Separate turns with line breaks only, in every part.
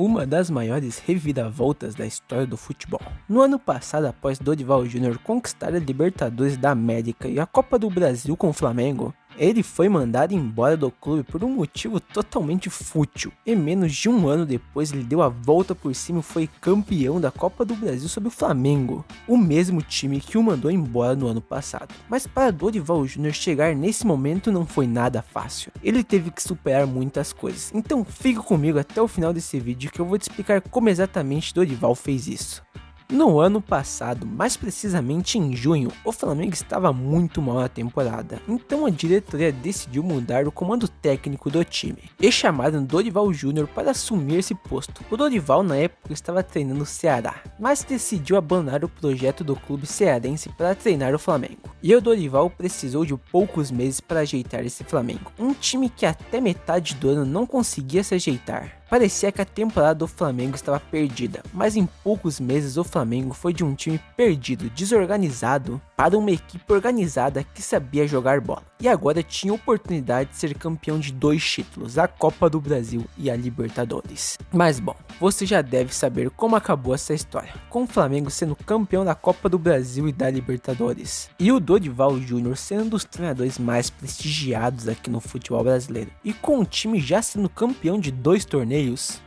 uma das maiores reviravoltas da história do futebol. No ano passado, após Dorival Júnior conquistar a Libertadores da América e a Copa do Brasil com o Flamengo, ele foi mandado embora do clube por um motivo totalmente fútil, e menos de um ano depois ele deu a volta por cima e foi campeão da Copa do Brasil sobre o Flamengo, o mesmo time que o mandou embora no ano passado. Mas para Dorival Júnior chegar nesse momento não foi nada fácil, ele teve que superar muitas coisas, então fica comigo até o final desse vídeo que eu vou te explicar como exatamente Dorival fez isso. No ano passado, mais precisamente em junho, o Flamengo estava muito mal na temporada, então a diretoria decidiu mudar o comando técnico do time e chamaram Dorival Júnior para assumir esse posto. O Dorival na época estava treinando o Ceará, mas decidiu abandonar o projeto do clube cearense para treinar o Flamengo. E o Dorival precisou de poucos meses para ajeitar esse Flamengo, um time que até metade do ano não conseguia se ajeitar. Parecia que a temporada do Flamengo estava perdida, mas em poucos meses o Flamengo foi de um time perdido, desorganizado, para uma equipe organizada que sabia jogar bola. E agora tinha a oportunidade de ser campeão de 2 títulos, a Copa do Brasil e a Libertadores. Mas bom, você já deve saber como acabou essa história, com o Flamengo sendo campeão da Copa do Brasil e da Libertadores. E o Dorival Júnior sendo um dos treinadores mais prestigiados aqui no futebol brasileiro, e com o time já sendo campeão de 2 torneios,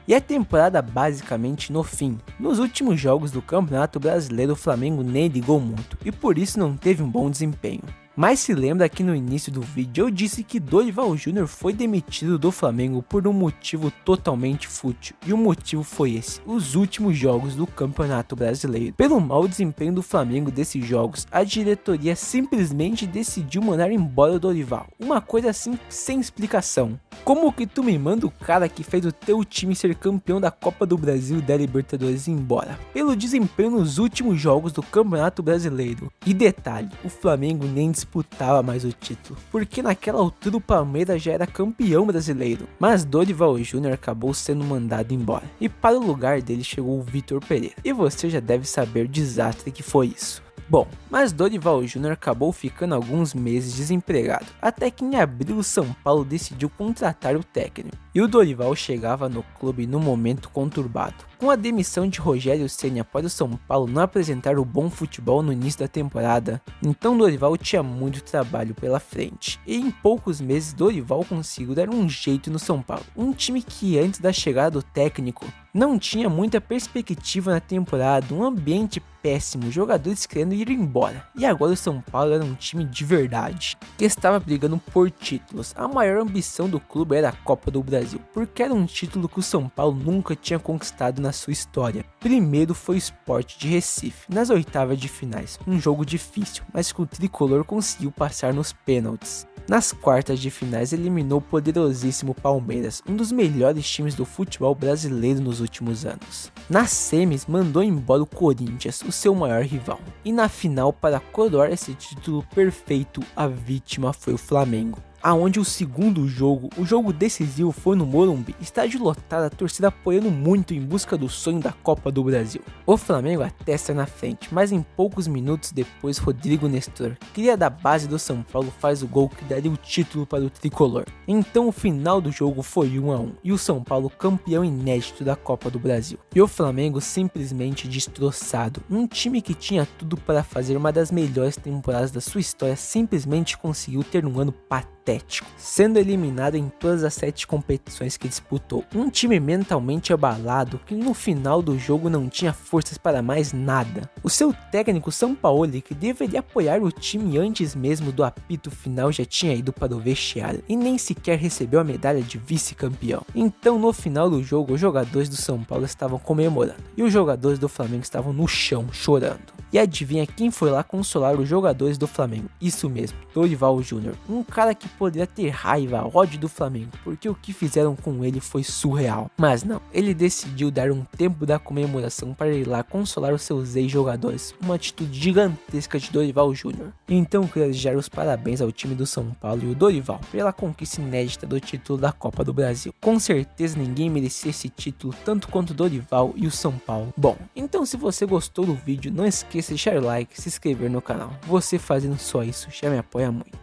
e a temporada basicamente no fim. Nos últimos jogos do Campeonato Brasileiro o Flamengo nem ligou muito, e por isso não teve um bom desempenho. Mas se lembra que no início do vídeo eu disse que Dorival Júnior foi demitido do Flamengo por um motivo totalmente fútil, e o motivo foi esse: os últimos jogos do Campeonato Brasileiro. Pelo mau desempenho do Flamengo desses jogos, a diretoria simplesmente decidiu mandar embora o Dorival, uma coisa assim sem explicação. Como que tu me manda o cara que fez o teu time ser campeão da Copa do Brasil e da Libertadores embora? Pelo desempenho nos últimos jogos do Campeonato Brasileiro. E detalhe, o Flamengo nem disputava mais o título, porque naquela altura o Palmeiras já era campeão brasileiro. Mas Dorival Júnior acabou sendo mandado embora, e para o lugar dele chegou o Vitor Pereira. E você já deve saber o desastre que foi isso. Bom, mas Dorival Júnior acabou ficando alguns meses desempregado, até que em abril o São Paulo decidiu contratar o técnico. E o Dorival chegava no clube num momento conturbado. Com a demissão de Rogério Ceni após o São Paulo não apresentar o bom futebol no início da temporada, então Dorival tinha muito trabalho pela frente. E em poucos meses Dorival conseguiu dar um jeito no São Paulo, um time que antes da chegada do técnico não tinha muita perspectiva na temporada, um ambiente péssimo, jogadores querendo ir embora. E agora o São Paulo era um time de verdade, que estava brigando por títulos. A maior ambição do clube era a Copa do Brasil, porque era um título que o São Paulo nunca tinha conquistado na sua história. Primeiro foi o Sport de Recife, nas oitavas de finais, um jogo difícil, mas que o tricolor conseguiu passar nos pênaltis. Nas quartas de finais eliminou o poderosíssimo Palmeiras, um dos melhores times do futebol brasileiro nos últimos anos. Nas semis mandou embora o Corinthians, o seu maior rival. E na final, para coroar esse título perfeito, a vítima foi o Flamengo, aonde o segundo jogo, o jogo decisivo, foi no Morumbi, estádio lotado, a torcida apoiando muito em busca do sonho da Copa do Brasil. O Flamengo até sai na frente, mas em poucos minutos depois Rodrigo Nestor, cria da base do São Paulo, faz o gol que daria o título para o tricolor. Então o final do jogo foi 1-1 e o São Paulo campeão inédito da Copa do Brasil. E o Flamengo simplesmente destroçado, um time que tinha tudo para fazer uma das melhores temporadas da sua história simplesmente conseguiu ter um ano patético, sendo eliminado em todas as 7 competições que disputou. Um time mentalmente abalado que no final do jogo não tinha forças para mais nada. O seu técnico Sampaoli, que deveria apoiar o time antes mesmo do apito final, já tinha ido para o vestiário e nem sequer recebeu a medalha de vice-campeão. Então no final do jogo os jogadores do São Paulo estavam comemorando e os jogadores do Flamengo estavam no chão chorando. E adivinha quem foi lá consolar os jogadores do Flamengo? Isso mesmo, Dorival Júnior, um cara que poderia ter raiva, ódio do Flamengo, porque o que fizeram com ele foi surreal. Mas não, ele decidiu dar um tempo da comemoração para ir lá consolar os seus ex-jogadores, uma atitude gigantesca de Dorival Júnior. Então quero desejar os parabéns ao time do São Paulo e o Dorival pela conquista inédita do título da Copa do Brasil. Com certeza ninguém merecia esse título tanto quanto o Dorival e o São Paulo. Bom, então se você gostou do vídeo, não esqueça de deixar o like e se inscrever no canal. Você fazendo só isso já me apoia muito.